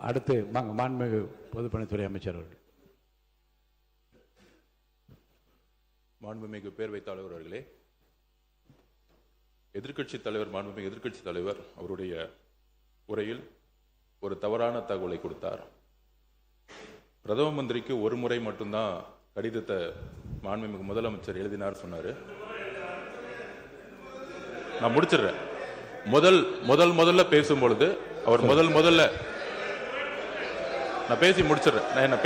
அடுத்து மாண்புமிகு பொதுப்பணித்துறை அமைச்சர் அவர்கள். மாண்புமிகு பேரவைத் தலைவர் அவர்களே, எதிர்க்கட்சித் தலைவர் மாண்புமிகு எதிர்க்கட்சித் தலைவர் அவருடைய உரையில் ஒரு தவறான தகவலை கொடுத்தார். பிரதம மந்திரிக்கு ஒரு முறை மட்டும்தான் கடிதத்தை மாண்புமிகு முதலமைச்சர் எழுதினார் சொன்னாரு. நான் முடிச்சிடுறேன். முதல்ல பேசும்பொழுது அவர் முதல்ல நான் பேசி முடிச்சிடுறேன். அவர்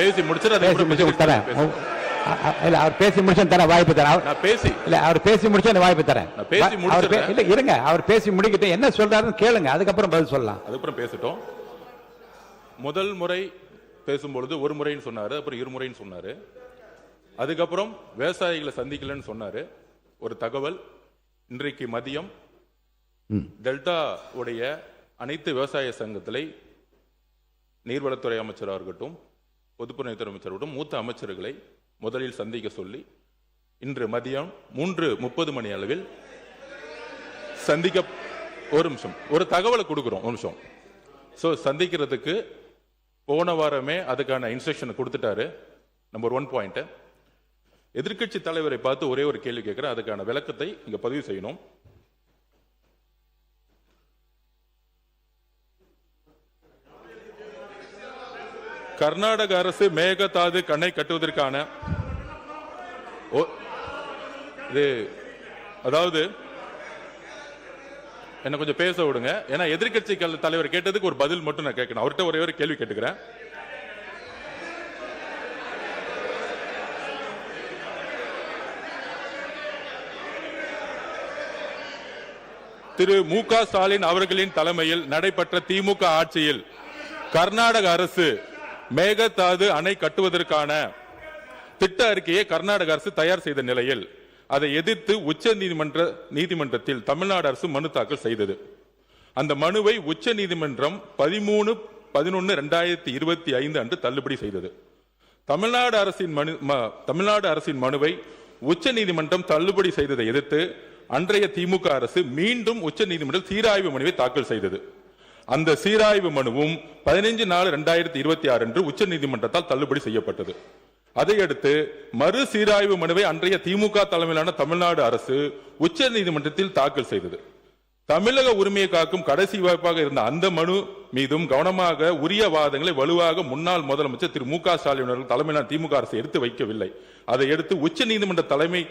பேசி முடிச்சு தர வாய்ப்பு தரேன். நான் பேசி இல்ல அவர் பேசி முடிச்சு அந்த வாய்ப்பு தரேன். நான் பேசி முடிச்சிடுறேன். இல்ல இருங்க, அவர் பேசி முடிக்கிட்டு என்ன சொல்றாருன்னு கேளுங்க, அதுக்கப்புறம் பதில் சொல்லலாம். அதுக்கப்புறம் பேசட்டும். முதல் முறை பேசும்பொழுது ஒரு முறைன்னு சொன்னாரு, அப்புறம் இருமுறைன்னு சொன்னாரு. அதுக்கப்புறம் விவசாயிகளை சந்திக்கலன்னு சொன்னாரு. ஒரு தகவல், இன்றைக்கு மதியம் டெல்டா உடைய அனைத்து விவசாய சங்கத்திலே நீர்வளத்துறை அமைச்சராக இருக்கட்டும், பொதுப்பணித்துறை அமைச்சராகட்டும், மூத்த அமைச்சர்களை முதலில் சந்திக்க சொல்லி இன்று மதியம் 3:30 மணி அளவில் சந்திக்க ஒரு நிமிஷம் ஒரு தகவலை கொடுக்கிறோம். ஒரு நிமிஷம். சந்திக்கிறதுக்கு போன வாரமே அதுக்கான இன்ஸ்ட்ரக்ஷன் கொடுத்துட்டாரு. Number 1 point. எதிர்க்கட்சி தலைவரை பார்த்து ஒரே ஒரு கேள்வி கேட்கிறேன், அதுக்கான விளக்கத்தை இங்க பதிவு செய்யணும். கர்நாடக அரசு மேகதாது அணை கட்டுவதற்கான அதாவது என்ன கொஞ்சம் பேச விடுங்க. ஏன்னா எதிர்க்கட்சி தலைவர் கேட்டதுக்கு ஒரு பதில் மட்டும் நான் கேட்கணும். அவர்கிட்ட ஒரே ஒரு கேள்வி கேட்டுக்கிறேன். திரு மு.க. ஸ்டாலின் அவர்களின் தலைமையில் நடைபெற்ற திமுக ஆட்சியில் கர்நாடக அரசு மேகதாது அணை கட்டுவதற்கான திட்ட அறிக்கையை கர்நாடக அரசு தயார் செய்த நிலையில் அதை எதிர்த்து உச்ச நீதிமன்றத்தில் தமிழ்நாடு அரசு மனு தாக்கல் செய்தது. அந்த மனுவை உச்ச நீதிமன்றம் 13/11/2025 அன்று தள்ளுபடி செய்தது. தமிழ்நாடு அரசின் மனுவை உச்ச நீதிமன்றம் தள்ளுபடி செய்ததை எதிர்த்து அன்றைய திமுக அரசு மீண்டும் உச்ச நீதிமன்றம் சீராய்வு மனுவை தாக்கல் செய்தது. அந்த சீராய்வு மனுவும் 15/4/2026 அன்று உச்ச நீதிமன்றத்தால் தள்ளுபடி செய்யப்பட்டது. அதையடுத்து மறு சீராய்வு மனுவை அன்றைய திமுக தலைமையிலான தமிழ்நாடு அரசு உச்ச நீதிமன்றத்தில் தாக்கல் செய்தது. தமிழக உரிமையை காக்கும் கடைசி வாய்ப்பாக இருந்த அந்த மனு மீதும் கவனமாக உரிய வாதங்களை வலுவாக முன்னாள் முதலமைச்சர் திரு மு.க. ஸ்டாலின் அவர்கள் தலைமையிலான திமுக அரசு எடுத்து வைக்கவில்லை. அதை எடுத்து உச்ச நீதிமன்ற தலைமை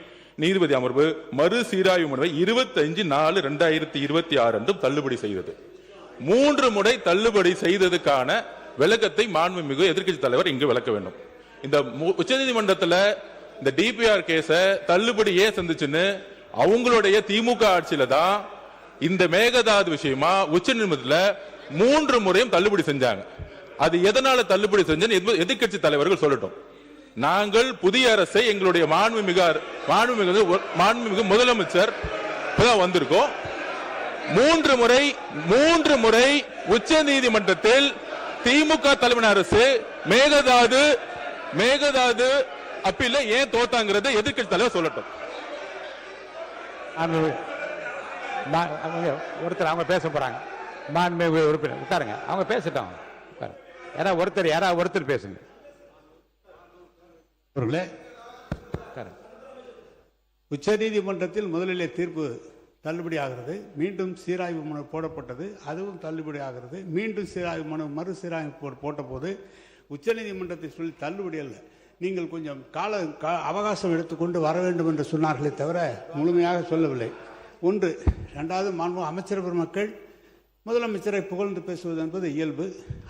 நீதிபதி அமர்வு மறு சீராய்வு மனுவை 25/4/2026 அன்றும் தள்ளுபடி செய்தது. 3 முறை தள்ளுபடி செய்ததுக்கான விளக்கத்தை மாண்புமிகு எதிர்க்கட்சி தலைவர் இங்கு விளக்க வேண்டும். இந்த உச்சநீதிமன்றத்தில் இந்த டிபிஆர் கேஸ தள்ளுபடி ஏன் சந்திச்சுன்னு அவங்களுடைய திமுக ஆட்சியில தான் இந்த மேகதாது விஷயமா உச்சநீதிமன்றத்தில் 3 முறையும் தள்ளுபடி செஞ்சாங்க. அது எதனால தள்ளுபடி செஞ்சு எதிர்க்கட்சி தலைவர்கள் சொல்லட்டும். நாங்கள் புதிய அரசை எங்களுடைய மாண்புமிகு முதலமைச்சர் வந்திருக்கோம். 3 முறை உச்ச நீதிமன்றத்தில் திமுக தலைமை அரசு மேகதாது அப்பீல்ல ஏன் தோத்தாங்கிறத எதிர்க்கட்சி தலைவர் சொல்லட்டும். ஒருத்தர் அவங்க பேச போறாங்க. மாண்புமிகு உறுப்பினர் உட்காருங்க, அவங்க பேசட்டும். யாராவது ஒருத்தர் பேசுங்க. உச்ச நீதிமன்றத்தில் முதலிலே தீர்ப்பு தள்ளுபடி ஆகிறது. மீண்டும் சீராய்வு மனு போடப்பட்டது, அதுவும் தள்ளுபடி ஆகிறது. மீண்டும் சீராய்வு மனு மறு சீராய்வு போட்ட போது உச்சநீதிமன்றத்தை சொல்லி தள்ளுபடி அல்ல, நீங்கள் கொஞ்சம் அவகாசம் எடுத்துக்கொண்டு வர வேண்டும் என்று சொன்னார்களே தவிர முழுமையாக சொல்லவில்லை. ஒன்று. 2வது, மாண்பு அமைச்சர் பெருமக்கள் முதலமைச்சரை புகழ்ந்து பேசுவது என்பது இயல்பு,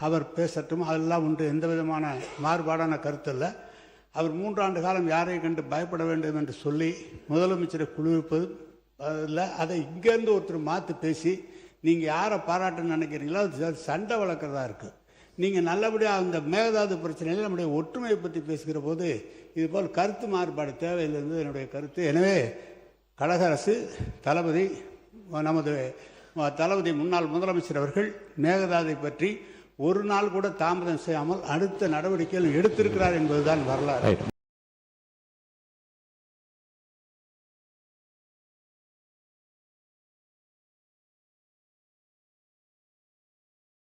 அவர் பேசட்டும், அதெல்லாம் ஒன்று, எந்த விதமான மாறுபாடான கருத்து அல்ல. அவர் 3 ஆண்டு காலம் யாரை கண்டு பயப்பட வேண்டும் என்று சொல்லி முதலமைச்சரை குளிர்ப்பது இல்லை. அதை இங்கேருந்து ஒருத்தர் மாற்றி பேசி நீங்கள் யாரை பாராட்டுன்னு நினைக்கிறீங்களோ அது சண்டை வளர்க்குறதா இருக்குது. நீங்கள் நல்லபடியாக அந்த மேகதாது பிரச்சனையில் நம்முடைய ஒற்றுமையை பற்றி பேசுகிற போது இதுபோல் கருத்து மாறுபாடு தேவையில்லை என்னுடைய கருத்து. எனவே கழக அரசு நமது தளபதி முன்னாள் முதலமைச்சர் அவர்கள் மேகதாதை பற்றி ஒரு நாள் கூட தாமதம் செய்யாமல் அடுத்த நடவடிக்கைகள் எடுத்திருக்கிறார் என்பதுதான் வரலாறு.